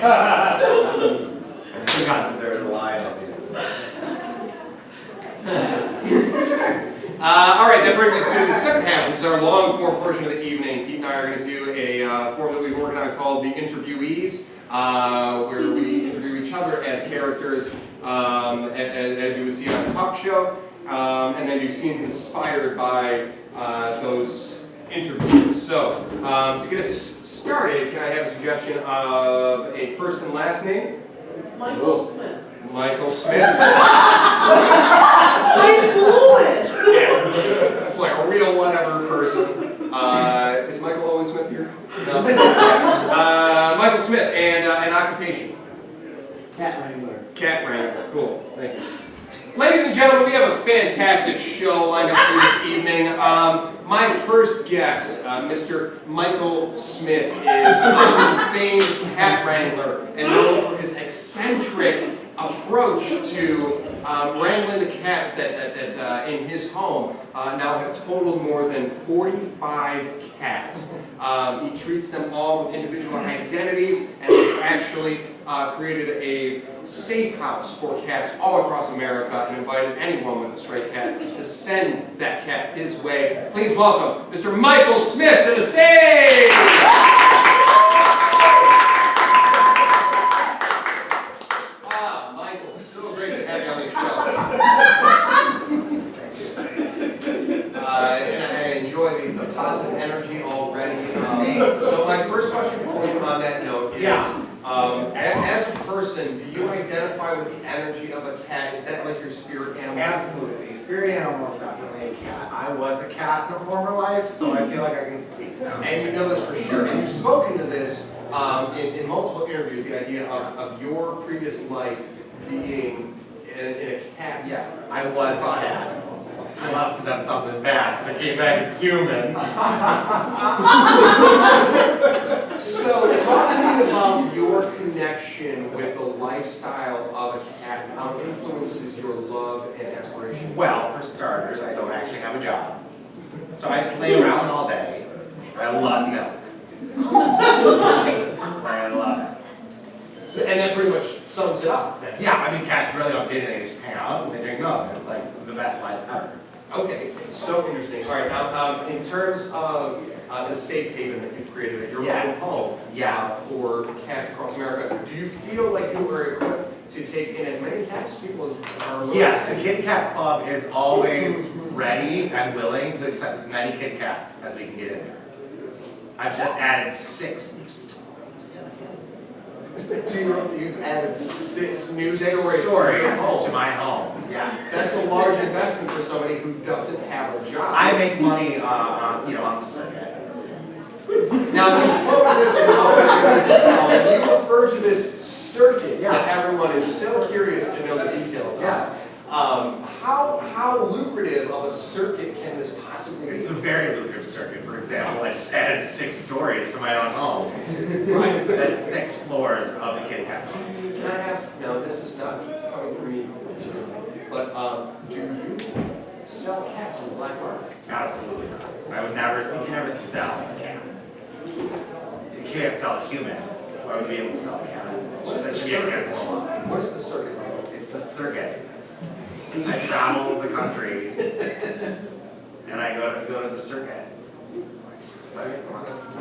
forgot that there's a line up here. All right, that brings us to the second half, which is our long form portion of the evening. Pete and I are going to do a form that we've been working on called the Interviewees, where we interview each other as characters, as you would see on a talk show, and then do scenes inspired by those interviews. So, to get us started, can I have a suggestion of a first and last name? Michael Smith. Michael Smith. I blew it. Yeah, it's like a real whatever person. Is Michael Owen Smith here? No. Michael Smith, and an occupation. Cat wrangler. Cat wrangler. Cool. Thank you. Ladies and gentlemen, we have a fantastic show lined up for this evening. My first guest, Mr. Michael Smith, is a famed cat wrangler and known for his eccentric approach to wrangling the cats that in his home now have totaled more than 45 cats. He treats them all with individual identities and has actually created a safe house for cats all across America and invited anyone with a stray cat to send that cat his way. Please welcome Mr. Michael Smith to the stage! Michael, so great to have you on the show. And I enjoy the positive energy already. So my first question for you on that note is, as a person, do you identify with the energy of a cat? Is that like your spirit animal? Absolutely. Spirit animal is definitely a cat. I was a cat in a former life, so I feel like I can speak to them. And you know this for sure. And you've spoken to this in multiple interviews, the idea of your previous life being in a cat's Yeah, I was a cat. I must have done something bad, so I came back as human. So talk to me about your connection with the lifestyle of a cat and how it influences your love and aspiration. Well, for starters, I don't actually have a job. So I just lay around all day. I love milk. I love it. And that pretty much sums it up. Then. Yeah, I mean, cats really don't do anything. They just hang out and they drink milk. It's like the best life ever. Okay, so interesting. All right, now in terms of the safe haven that you've created at your own home for cats across America, do you feel like you are equipped to take in as many cats as people as are willing? Yes, the Kitty Cat Club is always ready and willing to accept as many Kit Kats as we can get in there. I've just added 6 new stories to the You've added 6 new Six stories to my home. Yes. That's a large investment for somebody who doesn't have a job. I make money on the circuit. Now, you've spoken this in other areas as well, and you refer to this circuit that everyone is so curious to know the details of. How lucrative of a circuit can this possibly be? It's a very lucrative circuit. For example, I just added 6 stories to my own home. Right. That's 6 floors of the Kit Kat Club. Can I ask, now this is not coming from me, but do you sell cats in the black market? Absolutely not. You can never sell a cat. You can't sell a human, so I would be able to sell a cat. That should be against the law. What is the circuit? It's the circuit. I travel the country, and I go to the circuit.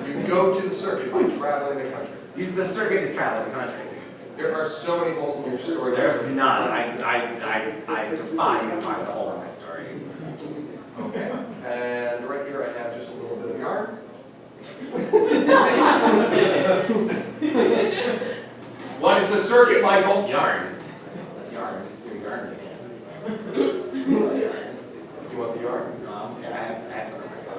You go to the circuit by traveling the country. The circuit is traveling the country. There are so many holes in your story. There's none. I defy you to find a hole in my story. Okay. And right here I have just a little bit of yarn. What is the circuit, Michael? It's yarn. That's yarn. Your yarn again. Do you want the yarn? Okay, I have something to go.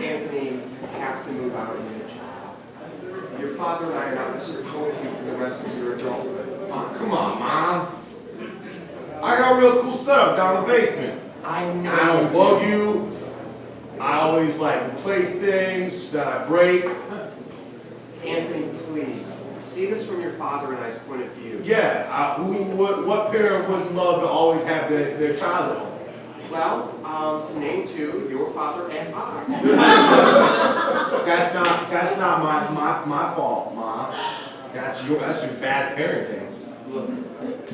Anthony, you have to move out and get a job. Your father and I are not necessarily going to for the rest of your adulthood. Come on, Mom. I got a real cool setup down the basement. I know. I don't bug you. I always like replace things that I break. Anthony, please. See this from your father and I's point of view. Yeah, what parent wouldn't love to always have their child at home? Well, to name two, your father and I. That's not my fault, Mom. That's your bad parenting. Look,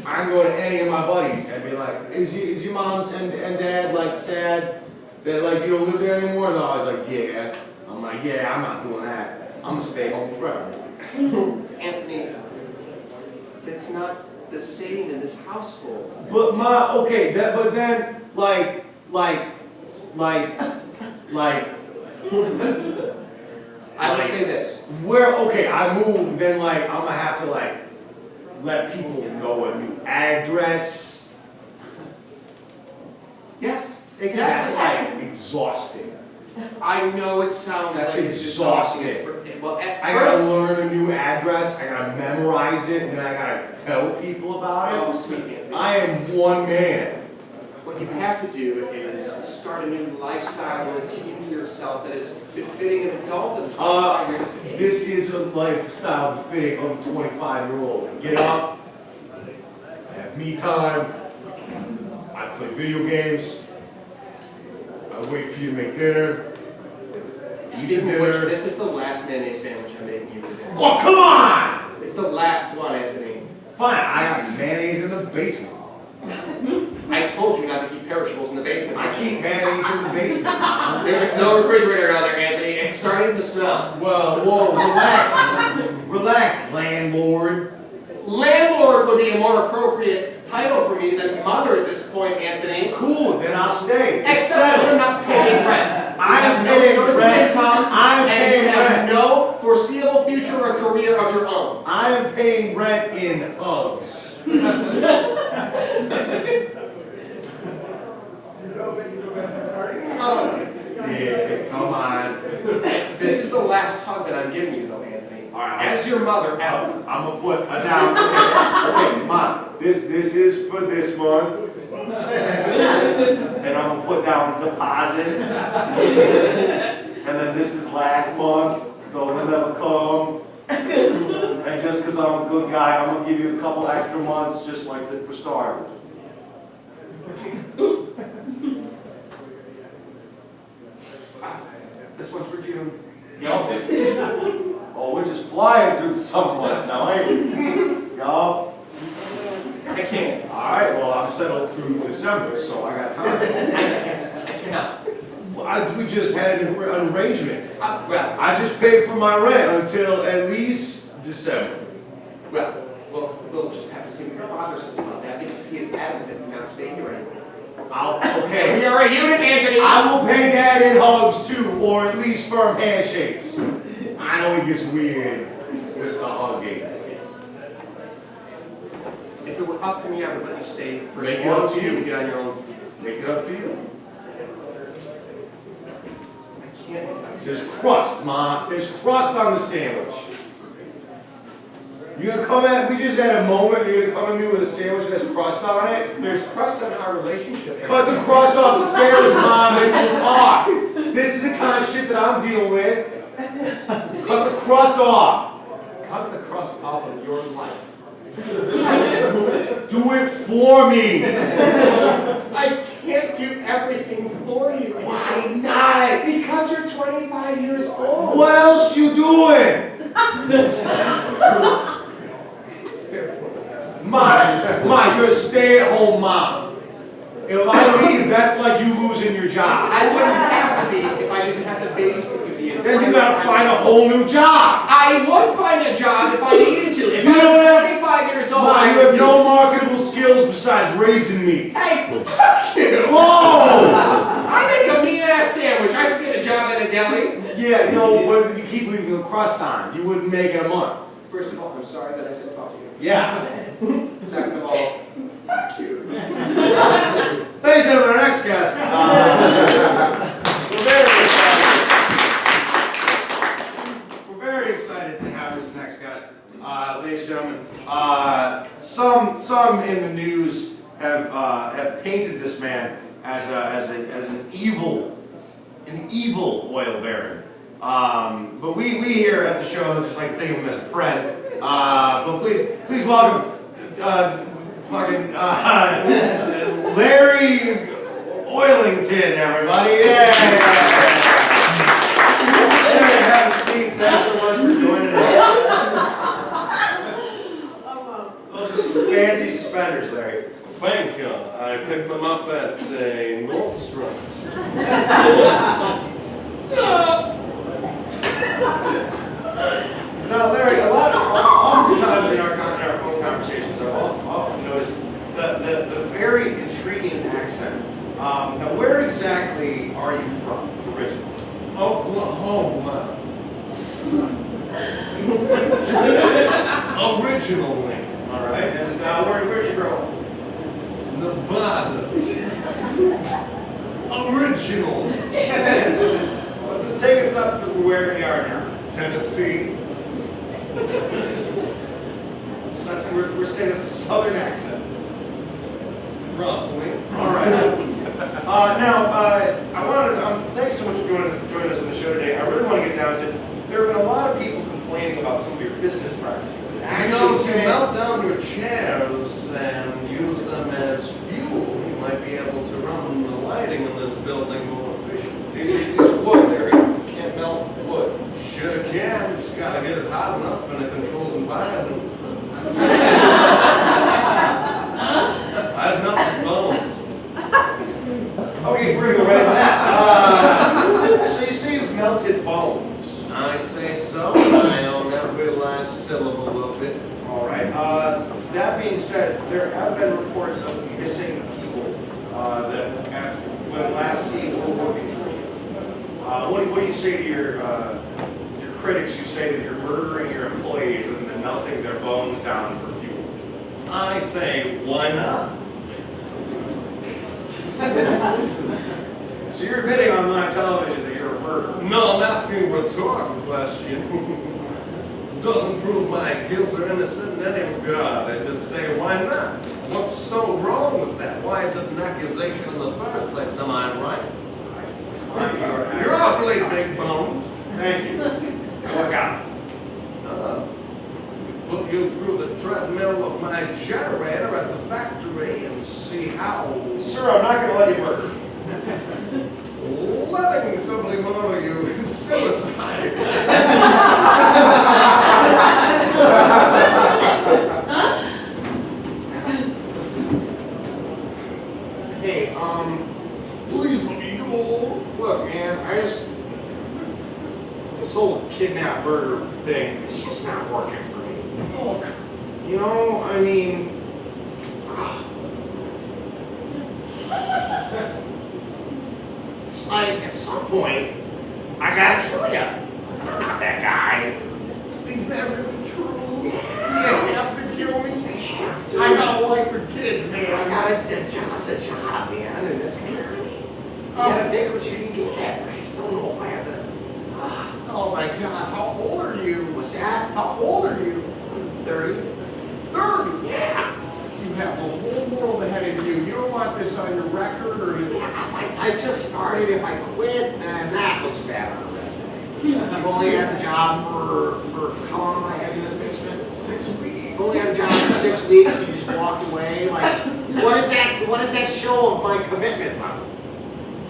I can go to any of my buddies and be like, is your mom's and dad like sad that like you don't live there anymore? And I was like, yeah. I'm like, yeah, I'm not doing that. I'm gonna stay home forever. Anthony, that's not the same in this household. But but then like. I will say this. I move, then like I'm gonna have to like let people know a new address. Yes, That's exactly. like exhausting. I know it sounds That's like it's exhausting. Well, at I gotta first, learn a new address, I gotta memorize it, and then I gotta tell people about oh, it. sweet Anthony. I am one man. What you have to do is start a new lifestyle and achieve yourself that is befitting an adult of 25 years of age. This is a lifestyle befitting of a 25-year-old. Get up, I have me time, I play video games, I wait for you to make dinner. Speaking of which, this is the last mayonnaise sandwich I'm making you today. Oh, come on! It's the last one, Anthony. Fine, I have mayonnaise in the basement. I told you not to keep perishables in the basement. I keep mayonnaise in the basement. There's no refrigerator out there, Anthony. It's starting to smell. Well, whoa, relax. Relax, landlord. Landlord would be a more appropriate title for me than mother at this point, Anthony. Cool, then I'll stay. It's Except that you're settled. not paying rent. You I'm have no paying source of rent. income, I'm and paying you have rent. no foreseeable future or career of your own. I am paying rent in Uggs. Yeah, come on. This is the last hug that I'm giving you, though, Anthony. All right, As your mother, ever. I'm gonna put a down. Okay, Mom. This is for this month, and I'm gonna put down deposit. And then this is last month. Though it'll never come. And just because I'm a good guy, I'm gonna give you a couple extra months, just like for starters. This one's for June. Yup. Oh, we're just flying through the summer months now, ain't we? Yup. I can't. All right, well, I'm settled through December, so I got time. I cannot. Well, we just had an arrangement. Well, I just paid for my rent until at least December. we'll just have to see what your father says about that because he is adamant that you not stay here anymore. Okay. We are a unit, Anthony. I will pay Dad in hugs too, or at least firm handshakes. I know it gets weird with the hugging. If it were up to me, I would let you stay for Make as it long up as to you you. to get on your own. Make it up to you. I can't. There's crust, Mom. There's crust on the sandwich. You gonna come at, we just had a moment, you're gonna come at me with a sandwich that has crust on it? There's crust on our relationship. Cut the crust off the sandwich, Mom, and we'll talk. This is the kind of shit that I'm dealing with. Cut the crust off. Cut the crust off of your life. Do it for me. I can't do everything for you. Why not? Because you're 25 years old. What else you doing? Mom, you're a stay-at-home mom. If I leave, that's like you losing your job. I wouldn't have to be if I didn't have to babysit you the Then you gotta find a whole new job. I would find a job if I needed to. If You I don't was have- 25 years old, Mom, I you would have do- no marketable skills besides raising me. Hey, fuck you! Whoa! I make a mean-ass sandwich. I could get a job in a deli. Yeah, no, but you keep leaving the crust on. You wouldn't make it a month. First of all, I'm sorry that I said fuck you. Yeah. Second of all, fuck you. Ladies and gentlemen, our next guest. We're very excited to have this next guest. Ladies and gentlemen, some in the news have painted this man as an evil oil baron. But we here at the show just like to think of him as a friend. But please welcome, Larry Oilington, everybody. Yeah. Larry, have a seat. Thanks so much for joining us. Those are some fancy suspenders, Larry. Thank you. I picked them up at Nordstrom's. Now, Larry, oftentimes in our phone conversations, I've often noticed the very intriguing accent. Now, where exactly are you from originally? Oklahoma. Originally. All right, and where did you grow up? Nevada. Original. Well, take us up to where we are now. Tennessee. So we're saying it's a southern accent. Roughly. All right. Thank you so much for joining us on the show today. I really want to get down to, there have been a lot of people complaining about some of your business practices. And You know, actually if you saying, melt down your chairs and use them as fuel, you might be able to run the lighting in this building more efficiently. these are wood, Larry. You can't melt wood. Sure can, just gotta get it hot enough in a controlled environment. I've melted bones. Okay, we're gonna go right to that. So you say you've melted bones. I say so, I own every last syllable of it. All right. That being said, there have been reports of missing people when last seen were working for you. What do you say to your critics who say that you're murdering your employees and then melting their bones down for fuel? I say, why not? So you're admitting on live television that you're a murderer. No, I'm asking a rhetorical question. Doesn't prove my guilt or innocence in any regard. I just say, why not? What's so wrong with that? Why is it an accusation in the first place? Am I right? You're awfully big boned. Thank you. Look out. Put you through the treadmill of my generator at the factory and see how Sir, I'm not going to let you murder. letting somebody murder you is suicide. Hey, please let me go. Look, man, this whole kidnap murder thing, it's just not working for me. Look, you know, I mean, it's like at some point, I gotta kill you. I'm not that guy. Is that really true? Yeah. Do you have to kill me? I have to. I got a wife and kids, I man. got a job's a job, man, in this economy. You gotta take what you can get. I just don't know if I have the. Oh my God, how old are you? What's that? How old are you? 30? 30? Yeah. You have the whole world ahead of you. You don't want this on your record or I just started. If I quit, then that looks bad on the resume. You've only had the job for how long have I had you in this basement? 6 weeks. You've only had a job for 6 weeks and you just walked away? Like, what does that show of my commitment level?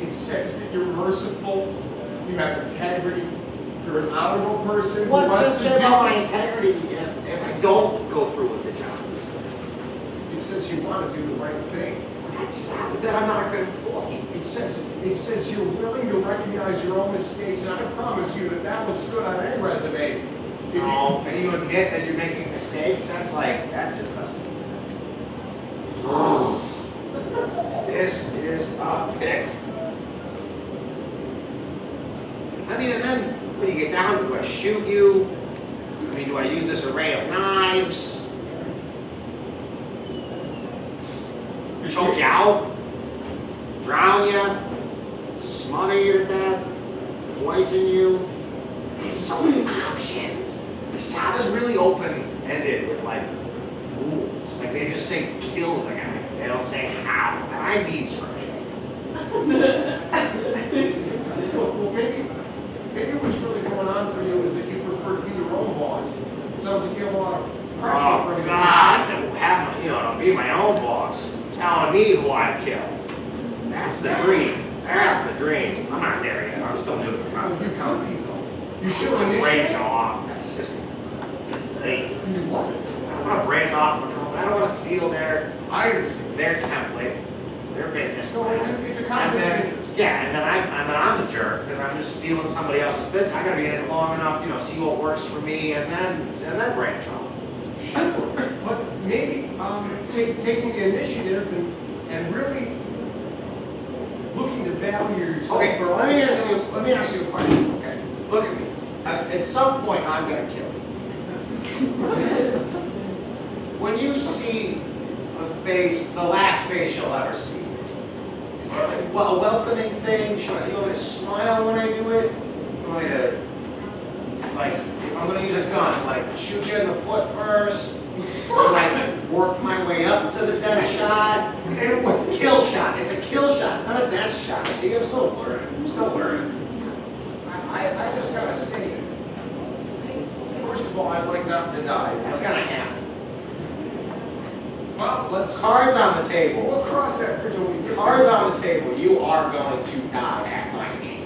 It says that you're merciful, you have integrity, you're an honorable person. who What's wants it to say do- about my integrity if I don't go through with the job? It says you want to do the right thing. That's that I'm not a good employee. It says you're willing to recognize your own mistakes, and I promise you that looks good on any resume. If you- No, and you admit that you're making mistakes, that just doesn't. This is a pick. I mean, and then when you get down, do I shoot you? I mean, do I use this array of knives? Choke you out? Drown you? Smother you to death? Poison you? There's so many options. This job is really open-ended with like rules. Like they just say kill the guy. They don't say how. And I need structure. Well, maybe what's really going on for you is that you prefer to be your own boss. It sounds like you have a lot of boss telling me who I'd kill. That's the dream. That's the dream. I'm not there yet. I'm still doing it. You can't be though. You should Branch initiate. off. That's just. Hey, You what? I don't want to branch off from a company. I don't want to steal their understand. template, their business. No, it's a And conflict of then, interest. yeah, and then I'm the jerk because I'm just stealing somebody else's business. I gotta be in it long enough, see what works for me, and then branch off. Sure, but maybe taking the initiative and really looking to value yourself. Okay, for let me ask others. you a question. Okay, look at me. At some point, I'm gonna kill you. When you see the last face you'll ever see, is that a welcoming thing? You want me to smile when I do it? You want me to, like, if I'm gonna use a gun, like shoot you in the foot first? Or like work my way up to the death shot? Kill shot. It's a kill shot. It's not a death shot. See, I'm still learning. I just gotta say, first of all, I'd like not to die. That's gonna happen. Well, let's Cards on the table. we'll cross that bridge when we get Cards there. on the table. You are going to die at my name.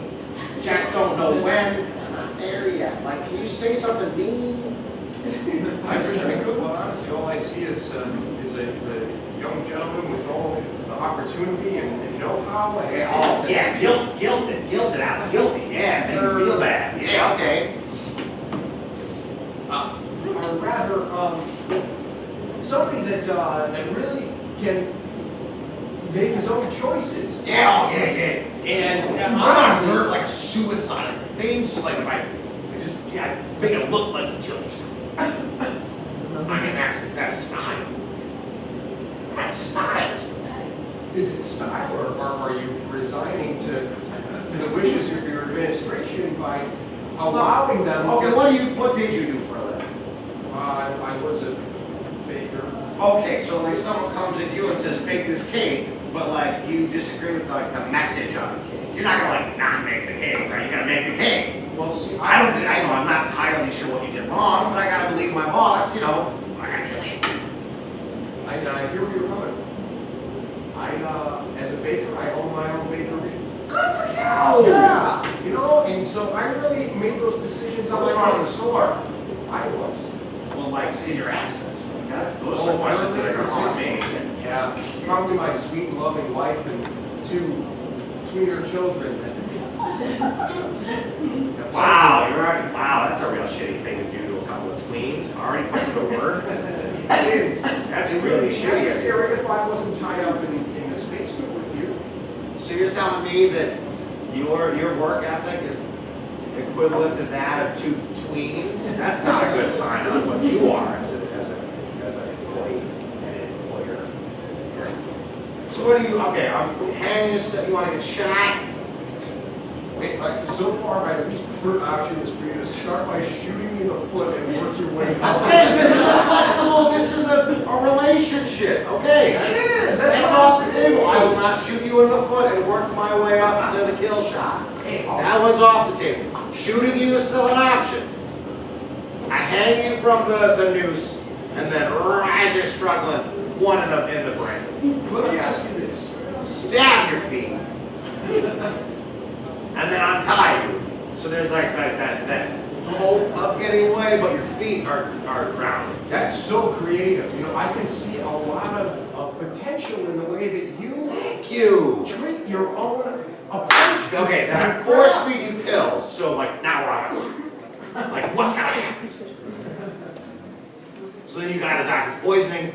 Just don't know when. I'm not there yet. Like, can you say something mean? I wish I could, but honestly, all I see is a young gentleman with all the opportunity and know-how. And Yeah, guilted out. Guilty. Yeah, make me feel bad. Yeah, okay. Or rather, somebody that really can make his own choices. Yeah, And I'm not murder like a suicide thing. Just like if I make it look like you killed yourself. I mean, that's style. That's style. Is it style, or are you resigning to the wishes of your administration by allowing them? Okay, what did you do for a living? I was a baker. Okay, so like someone comes at you and says, bake this cake, but like you disagree with like the message on the cake. You're not gonna like not make the cake, right? You gotta make the cake. Well, see, I know I'm not entirely sure what you did wrong, but I gotta believe my boss, I gotta kill you. I hear where you're coming from. As a baker, I own my own bakery. Good for you! Yeah, and so I really made those decisions on What's my wrong in own. the store? I was. Well, like, see your absence. Those are Oh, the questions that are gonna haunt me. Yeah, probably my sweet and loving wife and two tweener children. Wow, that's a real shitty thing to do to a couple of tweens. Already put to work. That's really shitty. Necessary if I wasn't tied up in this basement with you. So you're telling me that your work ethic is equivalent to that of two tweens? That's not a good sign on what you are as an employee and an employer. So what do you? Okay, I'm hanging. You want to get shot? So far, my least preferred option is for you to start by shooting me in the foot and work your way up. Okay, this is a relationship. Okay, that's off the table. I will not shoot you in the foot and work my way up to the kill shot. That one's off the table. Shooting you is still an option. I hang you from the noose, and then as you're struggling, one in the brain. Let me ask you this. Stab your feet, and then untie you. So there's like that hope of getting away, but your feet are grounded. That's so creative. I can see a lot of potential in the way that you Thank you. treat your own approach. to Okay, then of course we do pills. So like now we're on. Like what's gonna happen? So then you got the doctor poisoning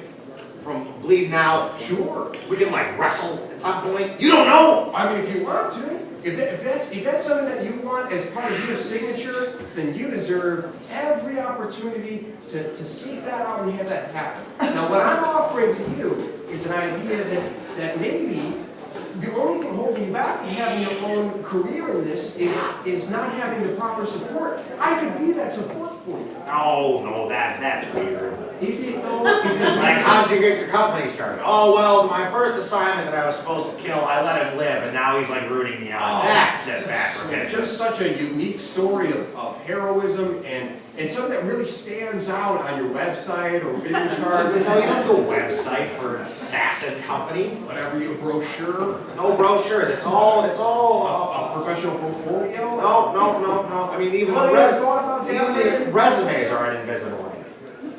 from bleeding out. Sure. We can like wrestle at some point. You don't know. I mean, if you want to, if that's something that you want as part of your signature, then you deserve every opportunity to seek that out and have that happen. Now, what I'm offering to you is an idea that maybe the only thing holding you back from having your own career in this is not having the proper support. I could be that support for you. No, that's weird. Is it though? Is it Like how'd you get your company started? Oh well, my first assignment that I was supposed to kill, I let him live, and now he's like rooting me out. That's just bad for It's business. just such a unique story of heroism and and something that really stands out on your website or business card. No, you don't do a website for an assassin company. Whatever, your brochure, No brochures, it's all, a professional portfolio. no. I mean, even Well, the you ever thought about even that? the resumes aren't invisible.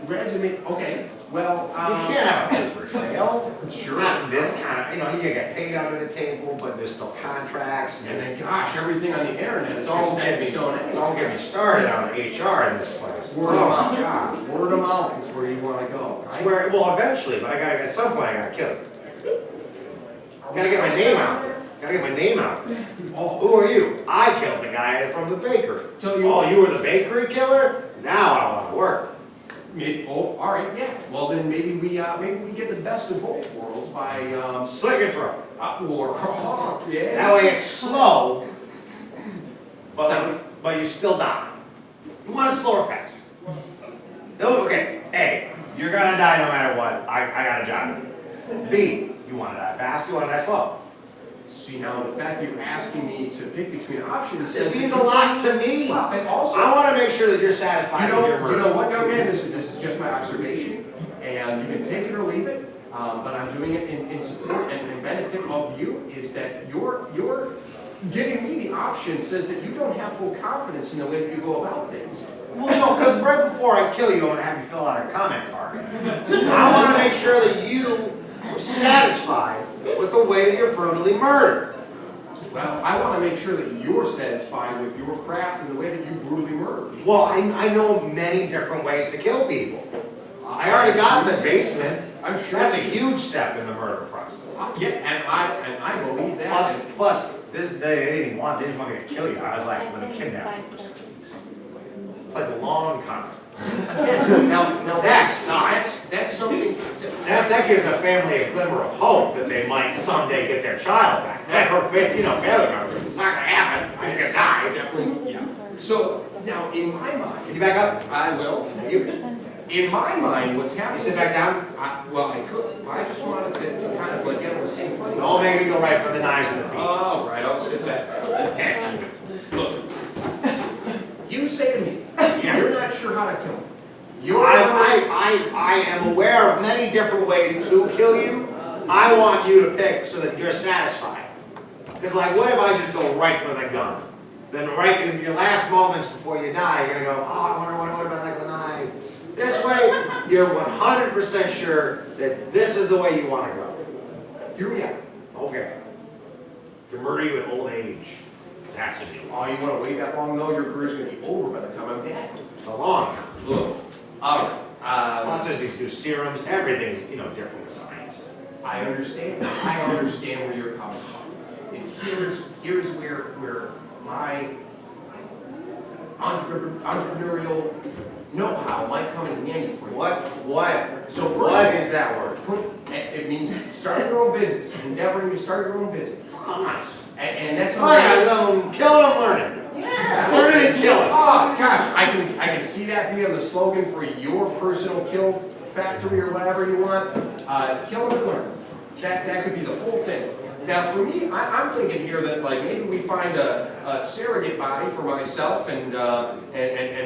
Resume, okay, well, You can't have a paper trail. sure. Not this kind of, you get paid under the table, but there's still contracts and And there's. then, gosh, everything on the internet is all Don't set get in me, stone. don't get me started on HR in this place. Word of Oh, mouth. my God. Word of mouth is where you wanna go, It's right? where, well, eventually, but at some point I gotta kill it. Gotta get my name out there. Gotta get my name out there. Oh, Who are you? I killed the guy from the bakery. tell you. Oh, you were the bakery killer? Now I wanna work. Oh, all right, yeah. Well, then maybe we get the best of both worlds by, Slit your throat. yeah. That way it's slow, but you still die. You want it slow or fast? No, okay, A, you're gonna die no matter what. I got a job. B, you wanna die fast, you wanna die slow. See, now the fact that you're asking me to pick between options It says. means a lot to me. Well, and I also, wanna make sure that you're satisfied with your you know murder. what, young man, this is just my observation, and you can take it or leave it, but I'm doing it in support and in benefit of you, is that you're giving me the option says that you don't have full confidence in the way that you go about things. Well, no, because right before I kill you, I'm gonna have you fill out a comment card. I wanna make sure that you are satisfied with the way that you're brutally murdered. Well, I want to make sure that you're satisfied with your craft and the way that you brutally murder people. Well, I know many different ways to kill people. I already got in the basement. I'm sure. That's a huge step in the murder process. Yeah, and I believe that. Plus, they didn't even want, they just wanted me to kill you. I was like, I'm gonna kidnap you for 6 weeks. Like a long con. Now That's something. that gives the family a glimmer of hope that they might someday get their child back. Family members, it's not gonna happen. I'm gonna die. Definitely, yeah. So now, in my Can mind, you back up? I will. You In my mind, what's happening? sit back down. Well, I could. I just wanted to kind of like get on the same plane. Don't make me go right for the knives and the feet. All right, I'll sit back. Look, you say to me, you're not sure how to kill him. I am aware of many different ways to kill you. I want you to pick so that you're satisfied. Because like, what if I just go right for the gun? Then right in your last moments before you die, you're gonna go, oh, I wonder what about like the knife. This way, you're 100% sure that this is the way you want to go. Here we are. Okay. To murder you at old age. That's a new Oh, you want to wait that long though? Your career's going to be over by the time I'm dead. It's a long time. Look, all right. Plus there's these new serums, everything's, different with science. I understand. I understand where you're coming from. And here's where my entrepreneurial know-how might come in handy for you. What? So first, What is that word? It means starting your own business, endeavoring to start your own business. Oh, nice. And that's Oh, yeah, killing and learning. Yeah. Learning and killing. Oh gosh, I can see that being the slogan for your personal kill factory or whatever you want. Kill and learn. That could be the whole thing. Now for me, I'm thinking here that like maybe we find a surrogate body for myself and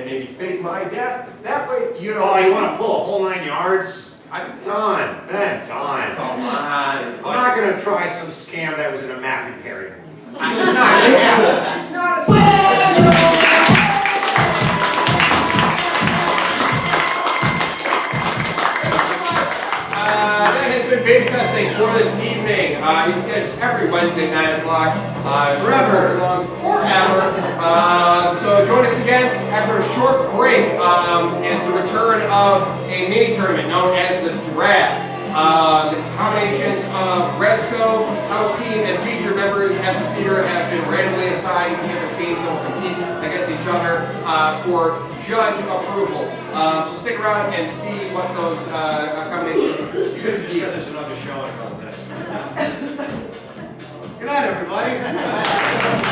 maybe fake my death. That way, you know. Oh, you want to pull a whole 9 yards? I'm Done. Ben, done. Come on. I'm not going to try some scam that was in a Matthew Perry movie. It's It's not going to happen. It's not a that has been beta testing for this evening. You can catch us every Wednesday, 9 o'clock. Forever. Forever. So join us again after a short break as the return of a mini tournament known as the Draft. Combinations of Resco, House Team, and featured members at the theater have been randomly assigned to different teams that will compete against each other for judge approval. So stick around and see what those combinations You could have just said there's another show about this. Good night, everybody.